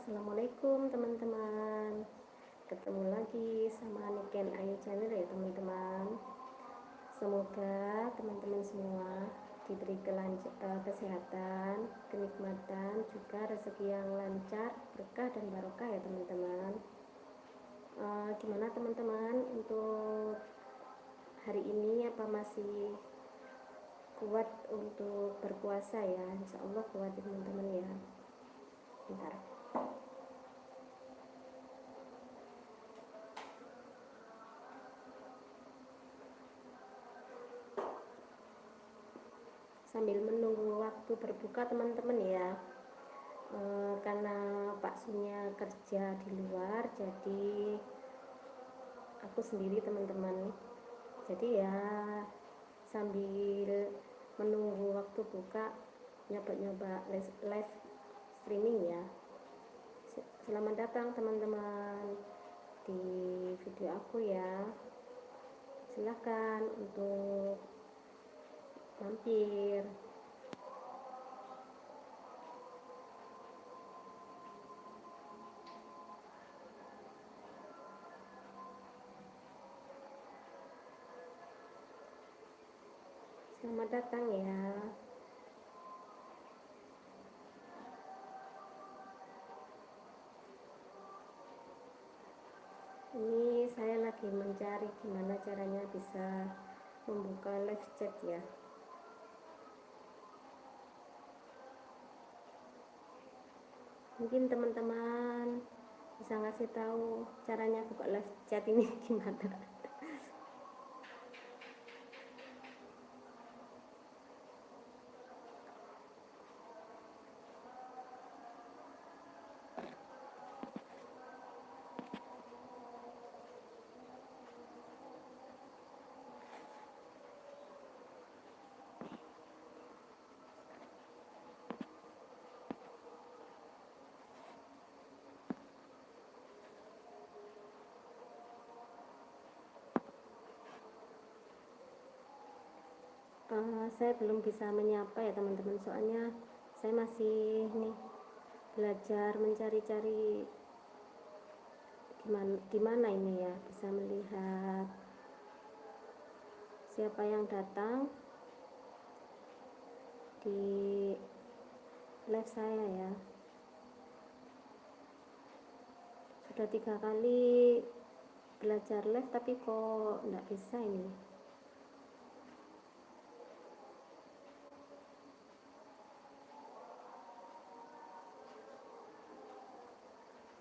Assalamualaikum teman-teman. Ketemu lagi sama Niken Ayu Channel ya teman-teman. Semoga teman-teman semua diberi kesehatan, kenikmatan, juga rezeki yang lancar, berkah dan barokah ya teman-teman. Gimana teman-teman untuk hari ini, apa masih kuat untuk berpuasa ya? Insya Allah kuat ya teman-teman ya. Bentar. Sambil menunggu waktu berbuka teman-teman ya, karena Pak Sunya kerja di luar, jadi aku sendiri teman-teman. Jadi ya sambil menunggu waktu buka, nyoba-nyoba live streaming ya. Selamat datang teman-teman di video aku ya. Silahkan untuk mampir. Selamat datang ya. Ini saya lagi mencari gimana caranya bisa membuka live chat ya. Mungkin teman-teman bisa ngasih tahu caranya buka live chat ini gimana. Saya belum bisa menyapa ya teman-teman, soalnya saya masih nih belajar mencari-cari gimana ini ya bisa melihat siapa yang datang di live saya ya. Sudah 3 kali belajar live tapi kok nggak bisa ini.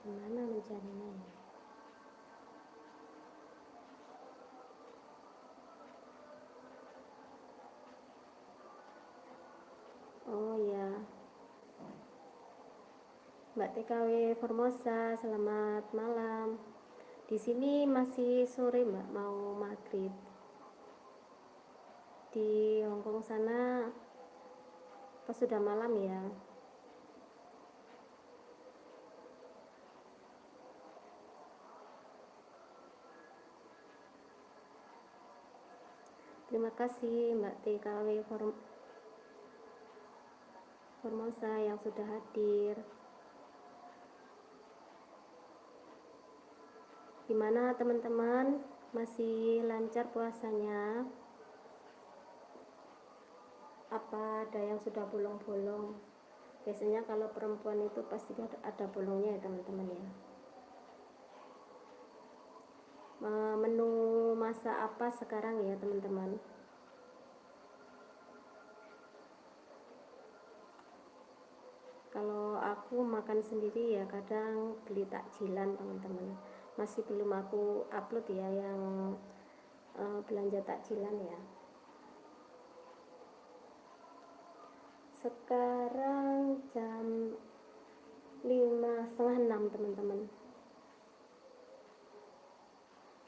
Gimana mencarinya ya? Oh ya, Mbak TKW Formosa, selamat malam. Di sini masih sore Mbak, mau maghrib. Di Hongkong sana apa sudah malam ya? Terima kasih Mbak TKW Formosa yang sudah hadir. Gimana teman-teman, masih lancar puasanya? Apa ada yang sudah bolong-bolong? Biasanya kalau perempuan itu pasti ada bolongnya ya teman-teman ya. Menu masak apa sekarang ya teman-teman? Kalau aku makan sendiri ya kadang beli takjilan teman-teman. Masih belum aku upload ya yang belanja takjilan ya. Sekarang jam 5:30 teman-teman.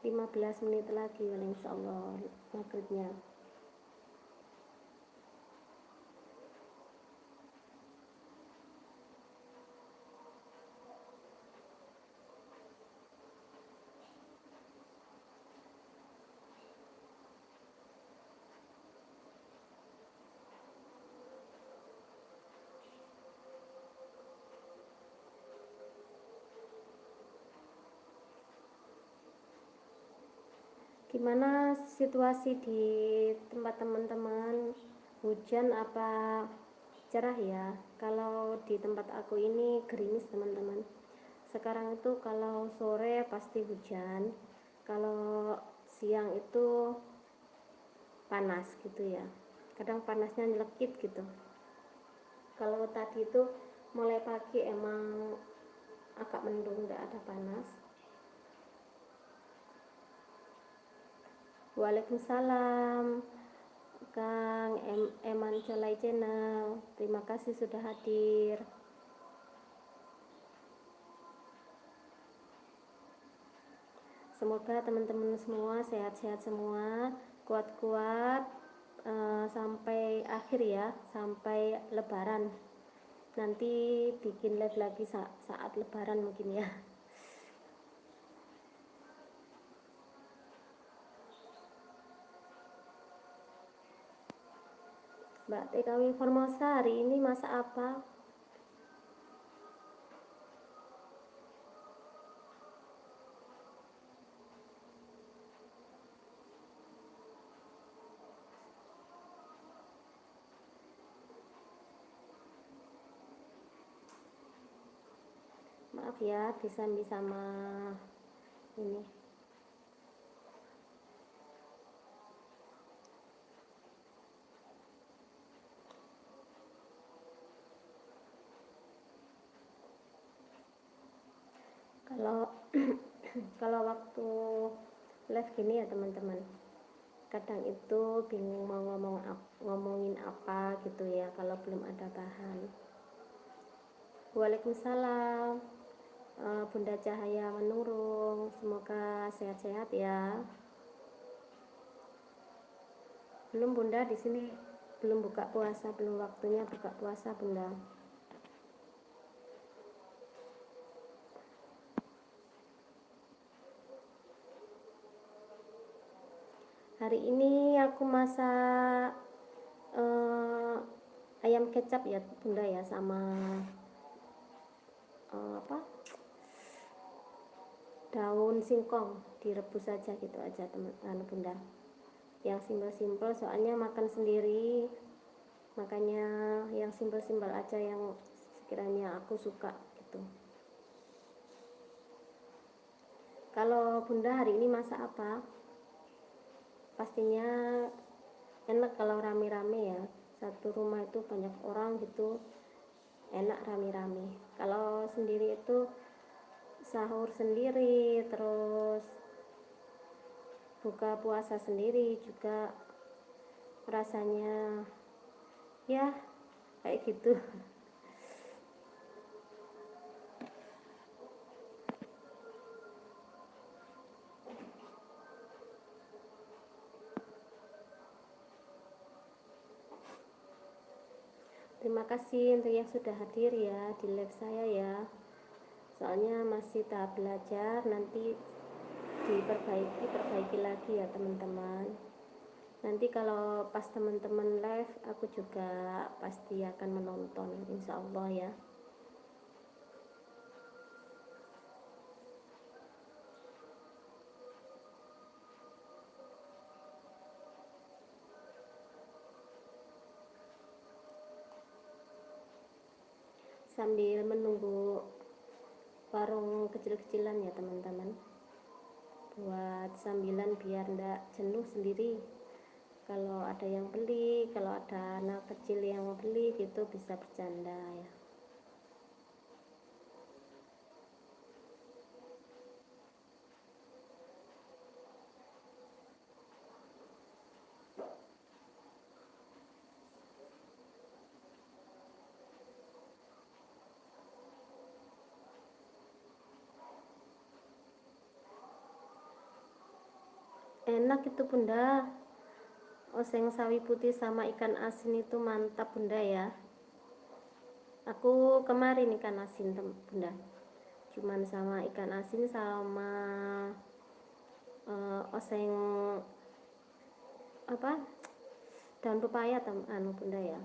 15 menit lagi insya Allah maghribnya. Gimana situasi di tempat teman-teman? Hujan apa cerah ya? Kalau di tempat aku ini gerimis teman-teman. Sekarang itu kalau sore pasti hujan, kalau siang itu panas gitu ya. Kadang panasnya nyelekit gitu. Kalau tadi itu mulai pagi emang agak mendung, tidak ada panas. Waalaikumsalam Kang Eman Colai Channel, terima kasih sudah hadir. Semoga teman-teman semua sehat-sehat semua, kuat-kuat sampai akhir ya, sampai lebaran. Nanti bikin live lagi saat lebaran mungkin ya. Mbak TKW Formosa, hari ini masak apa? Maaf ya, bisa sama ini. Kalau kalau waktu live gini ya teman-teman, kadang itu bingung mau ngomongin apa gitu ya kalau belum ada bahan. Waalaikumsalam Bunda Cahaya Menurung, semoga sehat-sehat ya. Belum Bunda, di sini belum buka puasa, belum waktunya buka puasa Bunda. Hari ini aku masak ayam kecap ya Bunda ya, sama daun singkong direbus saja gitu aja teman-teman Bunda. Yang simpel-simpel soalnya makan sendiri, makanya yang simpel-simpel aja yang sekiranya aku suka gitu. Kalau Bunda hari ini masak apa? Pastinya enak kalau rame-rame ya, satu rumah itu banyak orang gitu, enak rame-rame. Kalau sendiri itu sahur sendiri, terus buka puasa sendiri juga rasanya ya kayak gitu. Terima kasih untuk yang sudah hadir ya di live saya ya. Soalnya masih tahap belajar, nanti perbaiki lagi ya teman-teman. Nanti kalau pas teman-teman live, aku juga pasti akan menonton, insya Allah ya. Sambil menunggu warung kecil-kecilan ya teman-teman, buat sambilan biar ndak jenuh sendiri. Kalau ada yang beli, kalau ada anak kecil yang mau beli gitu bisa bercanda ya. Enak itu Bunda, oseng sawi putih sama ikan asin itu mantap Bunda ya. Aku kemarin ikan asin Bunda, cuman sama ikan asin sama oseng apa daun pepaya Bunda ya.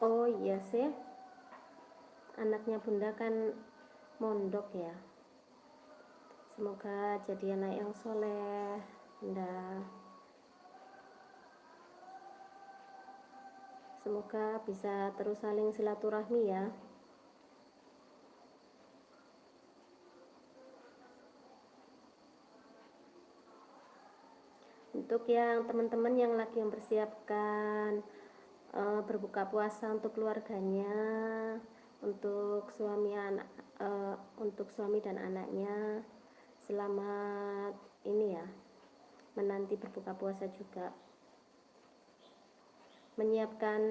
Oh iya sih, anaknya bunda kan mondok ya, semoga jadi anak yang soleh bunda, semoga bisa terus saling silaturahmi ya. Untuk yang teman-teman yang lagi mempersiapkan berbuka puasa untuk keluarganya, untuk untuk suami dan anaknya, selamat ini ya, menanti berbuka puasa juga. Menyiapkan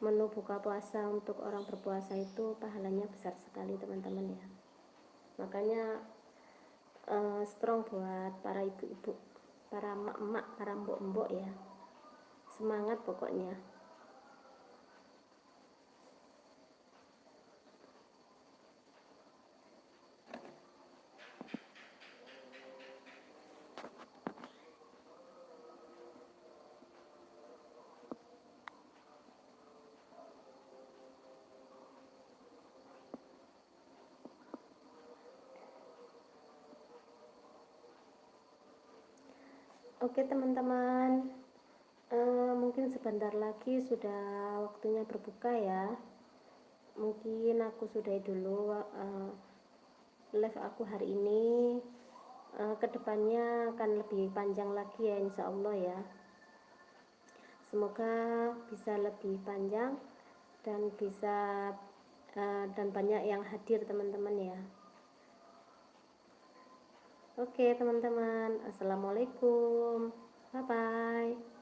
menu buka puasa untuk orang berpuasa itu pahalanya besar sekali teman-teman ya. Makanya strong buat para ibu-ibu, para emak-emak, para mbok-mbok ya. Semangat pokoknya. Oke teman-teman, mungkin sebentar lagi sudah waktunya berbuka ya. Mungkin aku sudahi dulu live aku hari ini. Kedepannya akan lebih panjang lagi ya insya Allah ya. Semoga bisa lebih panjang dan bisa dan banyak yang hadir teman-teman ya. Oke teman-teman, assalamualaikum, bye bye.